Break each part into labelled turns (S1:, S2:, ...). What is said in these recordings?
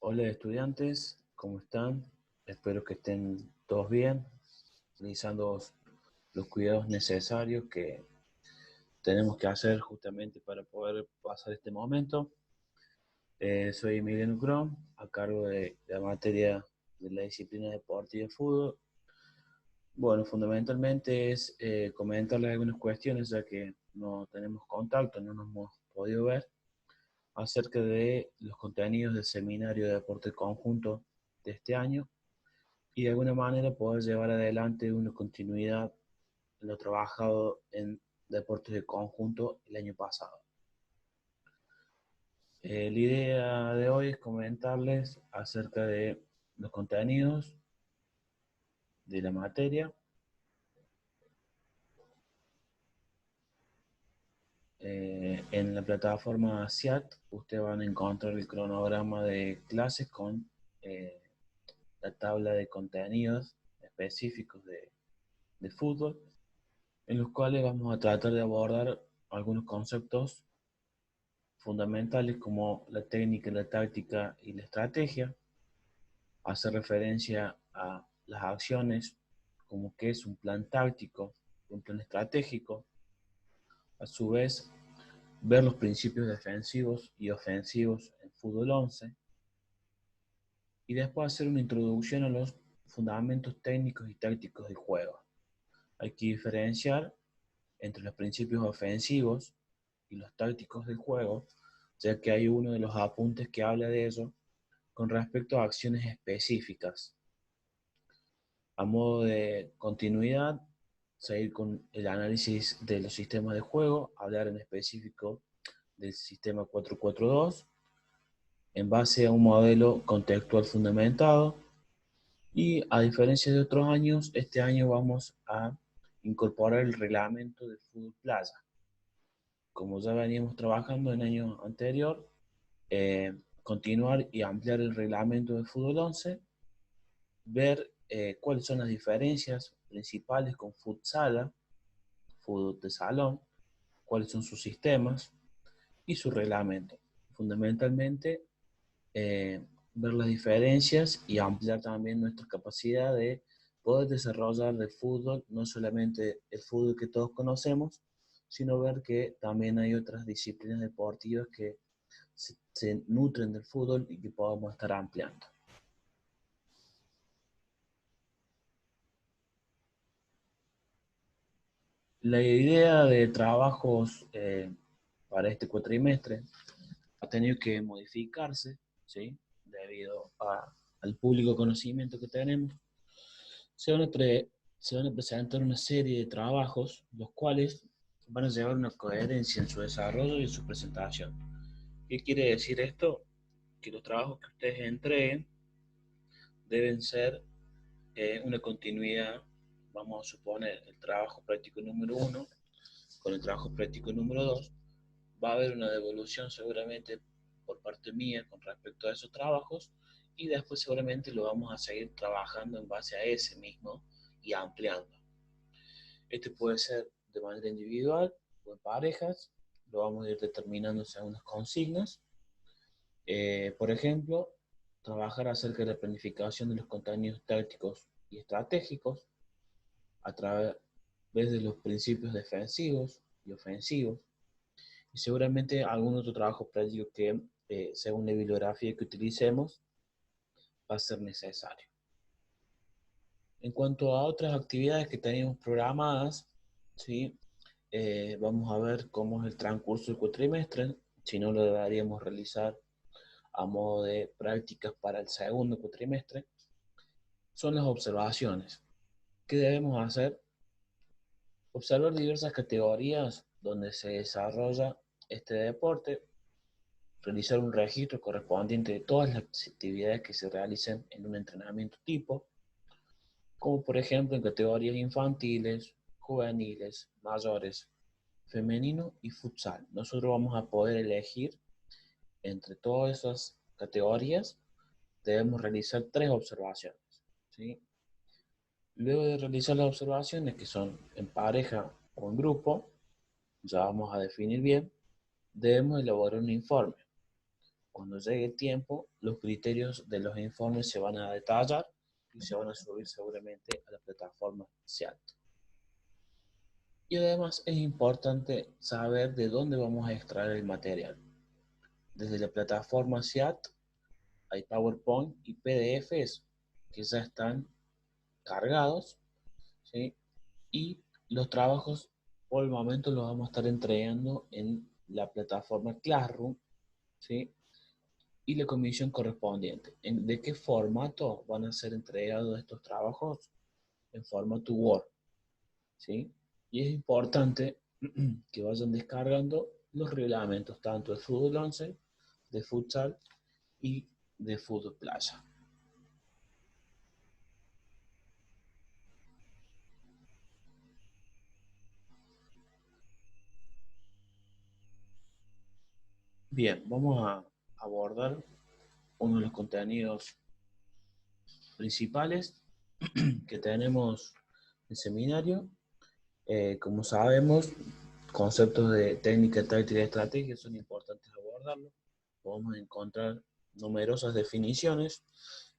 S1: Hola estudiantes, ¿cómo están? Espero que estén todos bien, realizando los cuidados necesarios que tenemos que hacer justamente para poder pasar este momento. Soy Emiliano Crom, a cargo de la materia de la disciplina deportiva y fútbol. Bueno, fundamentalmente es comentarles algunas cuestiones, ya que no tenemos contacto, no nos hemos podido ver, acerca de los contenidos del seminario de deporte conjunto de este año y de alguna manera poder llevar adelante una continuidad en lo trabajado en deportes de conjunto el año pasado. La idea de hoy es comentarles acerca de los contenidos de la materia. En la plataforma SIAT ustedes van a encontrar el cronograma de clases con eh, la tabla de contenidos específicos de fútbol, en los cuales vamos a tratar de abordar algunos conceptos fundamentales como la técnica, la táctica y la estrategia. Hace referencia a las acciones como que es un plan táctico, un plan estratégico. A su vez, ver los principios defensivos y ofensivos en fútbol 11 y después hacer una introducción a los fundamentos técnicos y tácticos del juego. Hay que diferenciar entre los principios ofensivos y los tácticos del juego, ya que hay uno de los apuntes que habla de ello con respecto a acciones específicas. A modo de continuidad, seguir con el análisis de los sistemas de juego, hablar en específico del sistema 4-4-2, en base a un modelo contextual fundamentado, y a diferencia de otros años, este año vamos a incorporar el reglamento del fútbol playa. Como ya veníamos trabajando en el año anterior, continuar y ampliar el reglamento del fútbol 11, ver cuáles son las diferencias principales con futsal, fútbol de salón, cuáles son sus sistemas y su reglamento. Fundamentalmente, ver las diferencias y ampliar también nuestra capacidad de poder desarrollar el fútbol, no solamente el fútbol que todos conocemos, sino ver que también hay otras disciplinas deportivas que se nutren del fútbol y que podamos estar ampliando. La idea de trabajos para este cuatrimestre ha tenido que modificarse, ¿sí? Debido al público conocimiento que tenemos. Se van, a se van a presentar una serie de trabajos, los cuales van a llevar una coherencia en su desarrollo y en su presentación. ¿Qué quiere decir esto? Que los trabajos que ustedes entreguen deben ser una continuidad. Vamos a suponer el trabajo práctico número 1 con el trabajo práctico número 2. Va a haber una devolución seguramente por parte mía con respecto a esos trabajos y después seguramente lo vamos a seguir trabajando en base a ese mismo y ampliando. Este puede ser de manera individual o en parejas, lo vamos a ir determinando según unas consignas. Por ejemplo, trabajar acerca de la planificación de los contenidos tácticos y estratégicos a través de los principios defensivos y ofensivos, y seguramente algún otro trabajo práctico que, según la bibliografía que utilicemos, va a ser necesario. En cuanto a otras actividades que tenemos programadas, ¿sí? Vamos a ver cómo es el transcurso del cuatrimestre, si no lo deberíamos realizar a modo de prácticas para el segundo cuatrimestre. Son las observaciones. ¿Qué debemos hacer? Observar diversas categorías donde se desarrolla este deporte, realizar un registro correspondiente de todas las actividades que se realicen en un entrenamiento tipo, como por ejemplo en categorías infantiles, juveniles, mayores, femenino y futsal. Nosotros vamos a poder elegir entre todas esas categorías, debemos realizar 3 observaciones, ¿sí? Luego de realizar las observaciones, que son en pareja o en grupo, ya vamos a definir bien, debemos elaborar un informe. Cuando llegue el tiempo, los criterios de los informes se van a detallar y se van a subir seguramente a la plataforma SEAT. Y además es importante saber de dónde vamos a extraer el material. Desde la plataforma SEAT hay PowerPoint y PDFs que ya están cargados, ¿sí? Y los trabajos por el momento los vamos a estar entregando en la plataforma Classroom, ¿sí? Y la comisión correspondiente. ¿De qué formato van a ser entregados estos trabajos? En formato Word, ¿sí? Y es importante que vayan descargando los reglamentos, tanto de fútbol 11, de futsal y de fútbol playa. Bien, vamos a abordar uno de los contenidos principales que tenemos en el seminario. Como sabemos, conceptos de técnica, táctica y estrategia son importantes abordarlos. Podemos encontrar numerosas definiciones.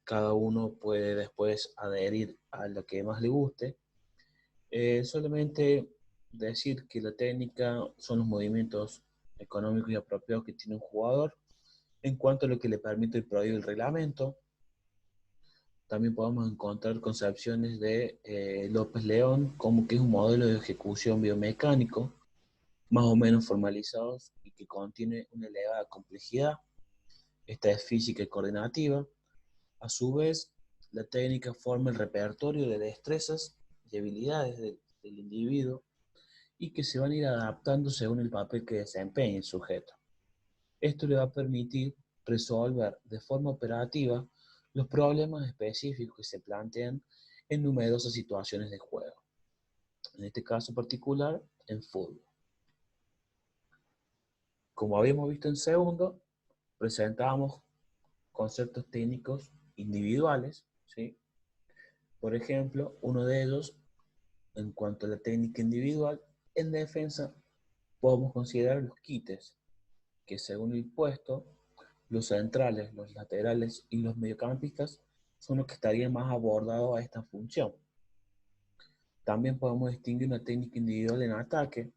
S1: Cada uno puede después adherir a la que más le guste. Solamente decir que la técnica son los movimientos económicos y apropiados que tiene un jugador en cuanto a lo que le permite y prohíbe el reglamento. También podemos encontrar concepciones de López León, como que es un modelo de ejecución biomecánico, más o menos formalizados y que contiene una elevada complejidad. Esta es física y coordinativa. A su vez, la técnica forma el repertorio de destrezas y habilidades del individuo y que se van a ir adaptando según el papel que desempeñe el sujeto. Esto le va a permitir resolver de forma operativa los problemas específicos que se plantean en numerosas situaciones de juego. En este caso particular, en fútbol. Como habíamos visto en segundo, presentábamos conceptos técnicos individuales, ¿sí? Por ejemplo, uno de ellos, en cuanto a la técnica individual, en defensa podemos considerar los quites, que según el puesto, los centrales, los laterales y los mediocampistas son los que estarían más abordados a esta función. También podemos distinguir una técnica individual en ataque,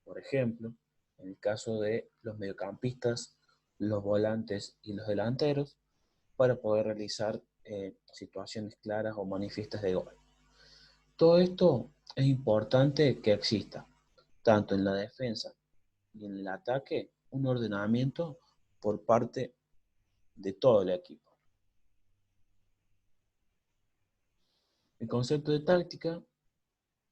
S1: por ejemplo, en el caso de los mediocampistas, los volantes y los delanteros, para poder realizar situaciones claras o manifiestas de gol. Todo esto es importante que exista, tanto en la defensa y en el ataque, un ordenamiento por parte de todo el equipo. El concepto de táctica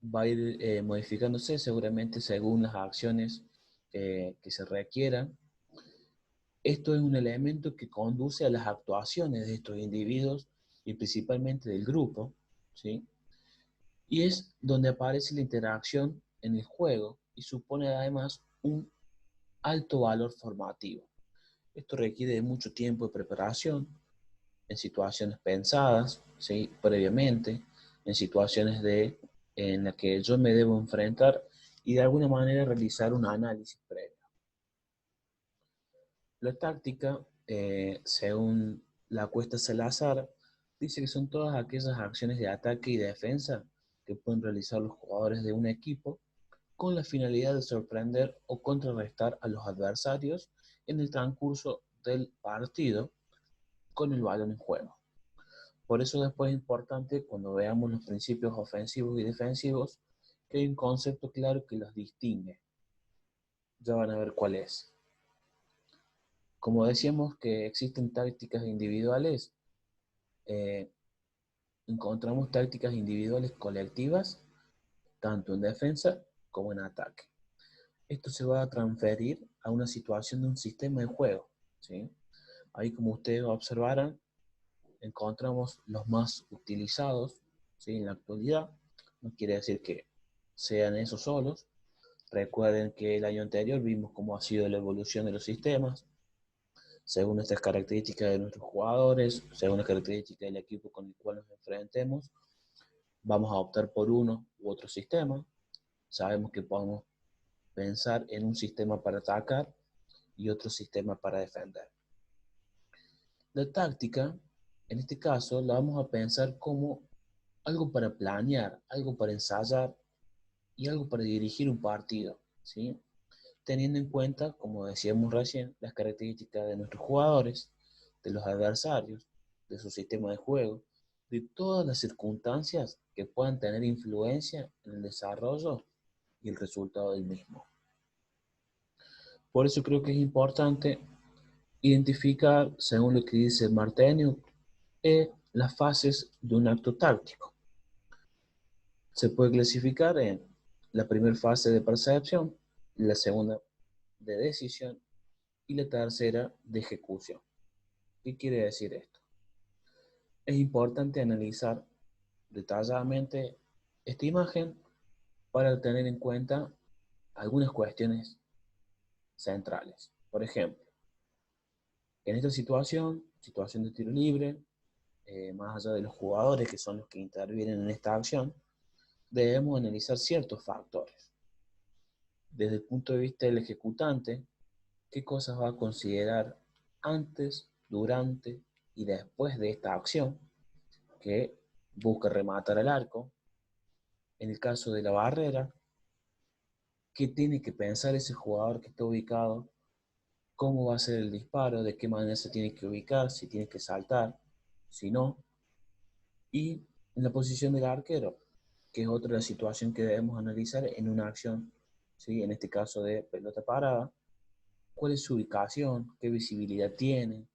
S1: va a ir modificándose seguramente según las acciones que se requieran. Esto es un elemento que conduce a las actuaciones de estos individuos y principalmente del grupo, ¿sí? Y es donde aparece la interacción en el juego y supone además un alto valor formativo. Esto requiere de mucho tiempo de preparación, en situaciones pensadas, ¿sí? Previamente, en situaciones en las que yo me debo enfrentar y de alguna manera realizar un análisis previo. La táctica, según la Cuesta Salazar, dice que son todas aquellas acciones de ataque y defensa que pueden realizar los jugadores de un equipo con la finalidad de sorprender o contrarrestar a los adversarios en el transcurso del partido con el balón en juego. Por eso después es importante, cuando veamos los principios ofensivos y defensivos, que hay un concepto claro que los distingue. Ya van a ver cuál es. Como decíamos que existen tácticas individuales, eh, encontramos tácticas individuales colectivas, tanto en defensa como en ataque. Esto se va a transferir a una situación de un sistema de juego, ¿sí? Ahí, como ustedes observarán, encontramos los más utilizados, ¿sí? En la actualidad. No quiere decir que sean esos solos. Recuerden que el año anterior vimos cómo ha sido la evolución de los sistemas, según estas características de nuestros jugadores, según las características del equipo con el cual nos enfrentemos, vamos a optar por uno u otro sistema. Sabemos que podemos pensar en un sistema para atacar y otro sistema para defender. La táctica, en este caso, la vamos a pensar como algo para planear, algo para ensayar y algo para dirigir un partido, ¿sí? Teniendo en cuenta, como decíamos recién, las características de nuestros jugadores, de los adversarios, de su sistema de juego, de todas las circunstancias que puedan tener influencia en el desarrollo y el resultado del mismo. Por eso creo que es importante identificar, según lo que dice Marteniu, las fases de un acto táctico. Se puede clasificar en la primera fase de percepción, la segunda de decisión y la tercera de ejecución. ¿Qué quiere decir esto? Es importante analizar detalladamente esta imagen para tener en cuenta algunas cuestiones centrales. Por ejemplo, en esta situación de tiro libre, más allá de los jugadores que son los que intervienen en esta acción, debemos analizar ciertos factores. Desde el punto de vista del ejecutante, qué cosas va a considerar antes, durante y después de esta acción que busca rematar al arco. En el caso de la barrera, qué tiene que pensar ese jugador que está ubicado, cómo va a ser el disparo, de qué manera se tiene que ubicar, si tiene que saltar, si no. Y en la posición del arquero, que es otra situación que debemos analizar en una acción, ¿sí? En este caso de pelota parada, cuál es su ubicación, qué visibilidad tiene,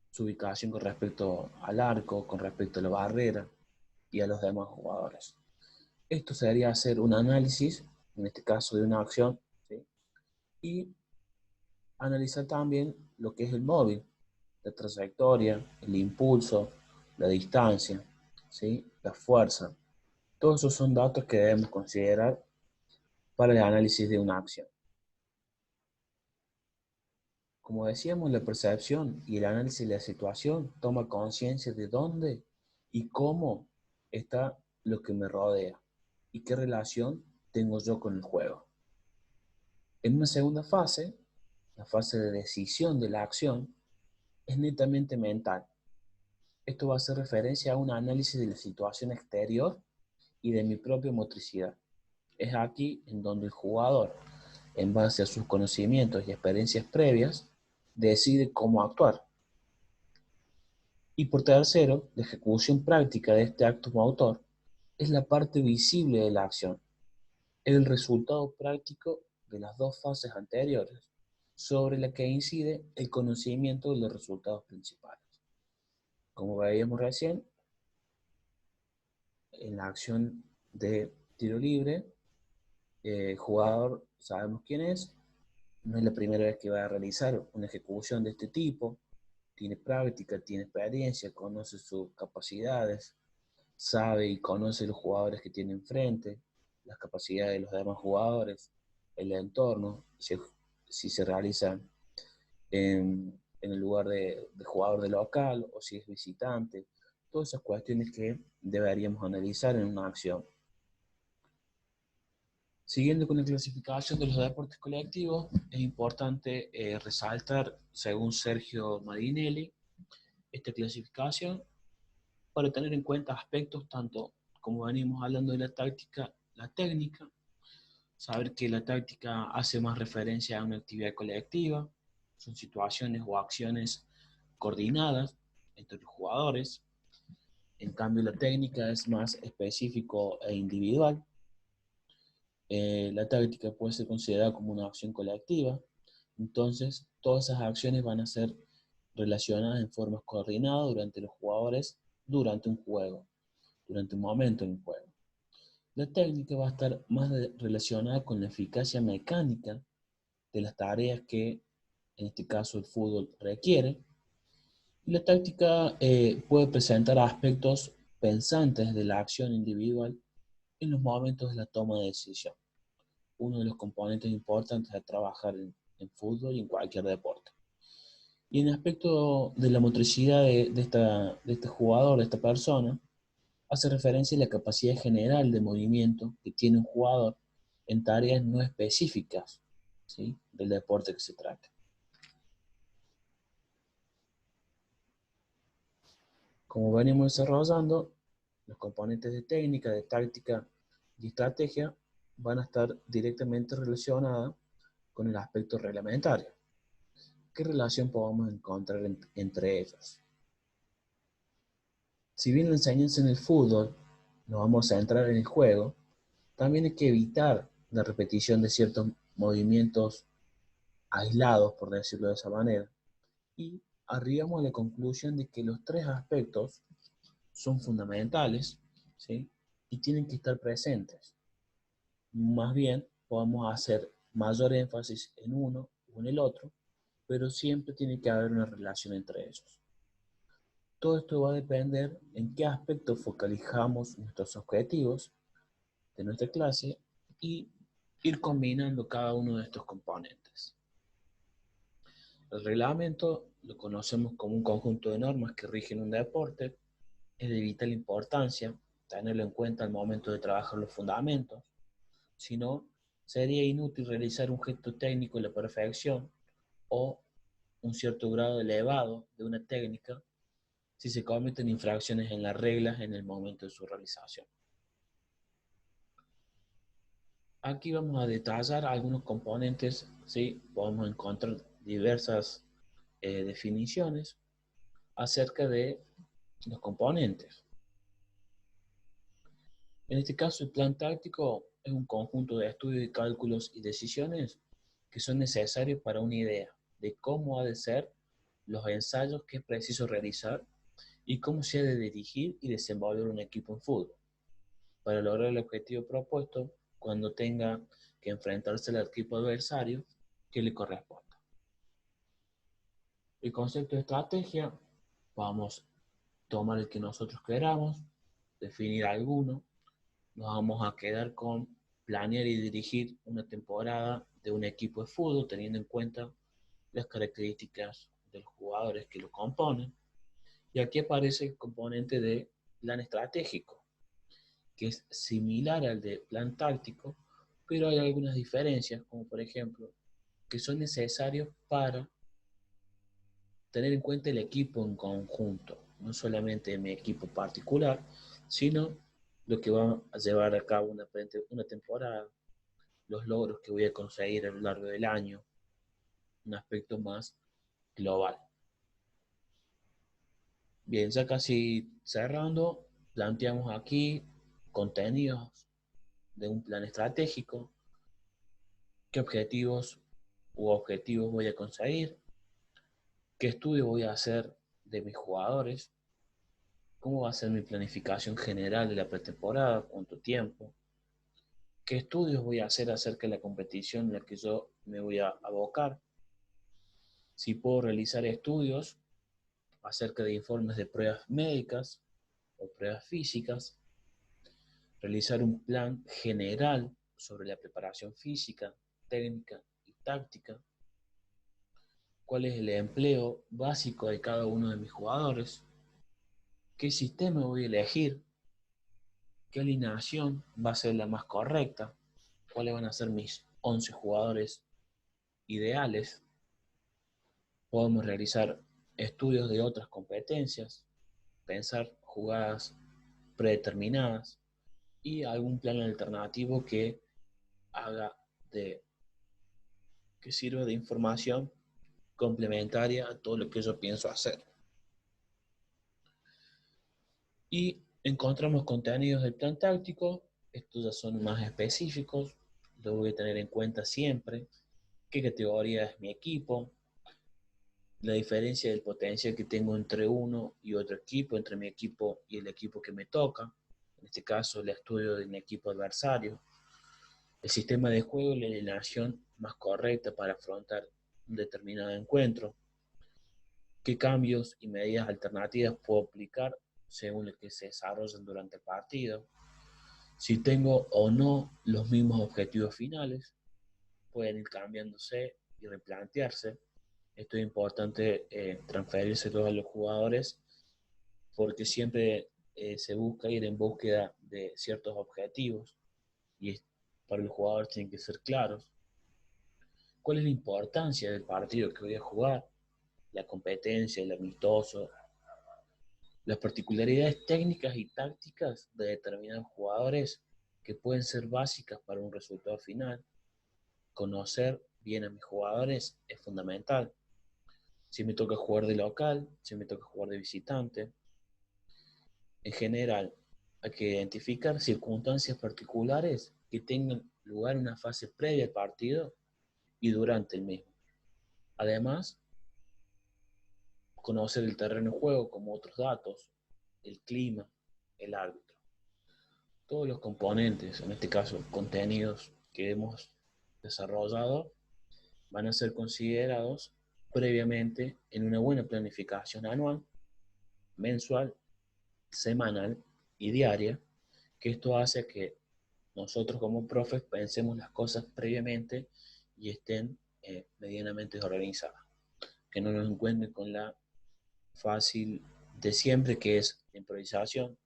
S1: su ubicación con respecto al arco, con respecto a la barrera y a los demás jugadores. Esto sería hacer un análisis, en este caso de una acción, ¿sí? Y analizar también lo que es el móvil, la trayectoria, el impulso, la distancia, ¿sí? La fuerza. Todos esos son datos que debemos considerar para el análisis de una acción. Como decíamos, la percepción y el análisis de la situación toma conciencia de dónde y cómo está lo que me rodea y qué relación tengo yo con el juego. En una segunda fase, la fase de decisión de la acción, es netamente mental. Esto va a hacer referencia a un análisis de la situación exterior y de mi propia motricidad. Es aquí en donde el jugador, en base a sus conocimientos y experiencias previas, decide cómo actuar. Y por tercero, la ejecución práctica de este acto motor es la parte visible de la acción, el resultado práctico de las dos fases anteriores, sobre la que incide el conocimiento de los resultados principales. Como veíamos recién, en la acción de tiro libre, el jugador sabemos quién es, no es la primera vez que va a realizar una ejecución de este tipo, tiene práctica, tiene experiencia, conoce sus capacidades, sabe y conoce los jugadores que tiene enfrente, las capacidades de los demás jugadores, el entorno, si se realiza en el lugar de jugador de local o si es visitante, todas esas cuestiones que deberíamos analizar en una acción. Siguiendo con la clasificación de los deportes colectivos, es importante resaltar, según Sergio Marinelli, esta clasificación para tener en cuenta aspectos tanto como venimos hablando de la táctica, la técnica, saber que la táctica hace más referencia a una actividad colectiva, son situaciones o acciones coordinadas entre los jugadores, en cambio la técnica es más específico e individual. La táctica puede ser considerada como una acción colectiva, entonces todas esas acciones van a ser relacionadas en forma coordinada durante los jugadores durante un juego, durante un momento en un juego. La técnica va a estar más relacionada con la eficacia mecánica de las tareas que, en este caso, el fútbol requiere. Y la táctica puede presentar aspectos pensantes de la acción individual en los momentos de la toma de decisión. Uno de los componentes importantes de trabajar en fútbol y en cualquier deporte. Y en el aspecto de la motricidad de este jugador, de esta persona, hace referencia a la capacidad general de movimiento que tiene un jugador en tareas no específicas, ¿sí?, del deporte que se trata. Como venimos desarrollando, los componentes de técnica, de táctica y estrategia van a estar directamente relacionados con el aspecto reglamentario. ¿Qué relación podemos encontrar entre ellos? Si bien la enseñanza en el fútbol nos vamos a centrar en el juego, también hay que evitar la repetición de ciertos movimientos aislados, por decirlo de esa manera, y arribamos a la conclusión de que los tres aspectos son fundamentales, ¿sí? Y tienen que estar presentes. Más bien, podemos hacer mayor énfasis en uno o en el otro, pero siempre tiene que haber una relación entre ellos. Todo esto va a depender en qué aspecto focalizamos nuestros objetivos de nuestra clase y ir combinando cada uno de estos componentes. El reglamento lo conocemos como un conjunto de normas que rigen un deporte. Es de vital importancia tenerlo en cuenta al momento de trabajar los fundamentos, si no, sería inútil realizar un gesto técnico a la perfección o un cierto grado elevado de una técnica si se cometen infracciones en las reglas en el momento de su realización. Aquí vamos a detallar algunos componentes, ¿sí? Podemos encontrar diversas definiciones acerca de los componentes. En este caso, el plan táctico es un conjunto de estudios y cálculos y decisiones que son necesarios para una idea de cómo ha de ser los ensayos que es preciso realizar y cómo se ha de dirigir y desenvolver un equipo en fútbol para lograr el objetivo propuesto cuando tenga que enfrentarse al equipo adversario que le corresponda. El concepto de estrategia, vamos a tomar el que nosotros queramos, definir alguno, nos vamos a quedar con planear y dirigir una temporada de un equipo de fútbol teniendo en cuenta las características de los jugadores que lo componen. Y aquí aparece el componente de plan estratégico, que es similar al de plan táctico, pero hay algunas diferencias, como por ejemplo, que son necesarios para tener en cuenta el equipo en conjunto, no solamente mi equipo particular, sino lo que va a llevar a cabo una temporada, los logros que voy a conseguir a lo largo del año, un aspecto más global. Bien, ya casi cerrando, planteamos aquí contenidos de un plan estratégico, qué objetivos voy a conseguir, qué estudios voy a hacer de mis jugadores, cómo va a ser mi planificación general de la pretemporada, cuánto tiempo, qué estudios voy a hacer acerca de la competición en la que yo me voy a abocar, si puedo realizar estudios acerca de informes de pruebas médicas o pruebas físicas, realizar un plan general sobre la preparación física, técnica y táctica, cuál es el empleo básico de cada uno de mis jugadores, qué sistema voy a elegir, qué alineación va a ser la más correcta, cuáles van a ser mis 11 jugadores ideales. Podemos realizar estudios de otras competencias, pensar jugadas predeterminadas y algún plan alternativo haga de, que sirva de información complementaria a todo lo que yo pienso hacer. Y encontramos contenidos del plan táctico, estos ya son más específicos, lo voy a tener en cuenta siempre, qué categoría es mi equipo, la diferencia del potencial que tengo entre uno y otro equipo, entre mi equipo y el equipo que me toca, en este caso el estudio de mi equipo adversario, el sistema de juego y la alineación más correcta para afrontar un determinado encuentro, qué cambios y medidas alternativas puedo aplicar según lo que se desarrollan durante el partido, si tengo o no los mismos objetivos finales, pueden ir cambiándose y replantearse. Esto es importante transferírselo a los jugadores porque siempre se busca ir en búsqueda de ciertos objetivos y para los jugadores tienen que ser claros. ¿Cuál es la importancia del partido que voy a jugar? La competencia, el amistoso, Las particularidades técnicas y tácticas de determinados jugadores que pueden ser básicas para un resultado final. Conocer bien a mis jugadores es fundamental. Si me toca jugar de local, si me toca jugar de visitante. En general, hay que identificar circunstancias particulares que tengan lugar en una fase previa al partido y durante el mismo. Además, conocer el terreno de juego como otros datos, el clima, el árbitro. Todos los componentes, en este caso contenidos que hemos desarrollado, van a ser considerados previamente en una buena planificación anual, mensual, semanal y diaria, que esto hace que nosotros como profes pensemos las cosas previamente y estén medianamente organizadas, que no nos encuentren con la fácil de siempre, que es la improvisación.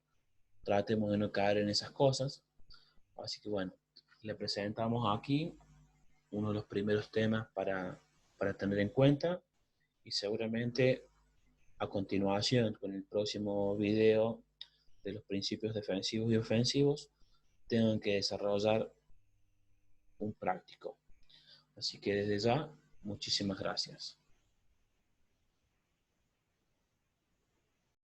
S1: Tratemos de no caer en esas cosas. Así que bueno, le presentamos aquí uno de los primeros temas para tener en cuenta y seguramente a continuación con el próximo video de los principios defensivos y ofensivos tengan que desarrollar un práctico. Así que desde ya, muchísimas gracias.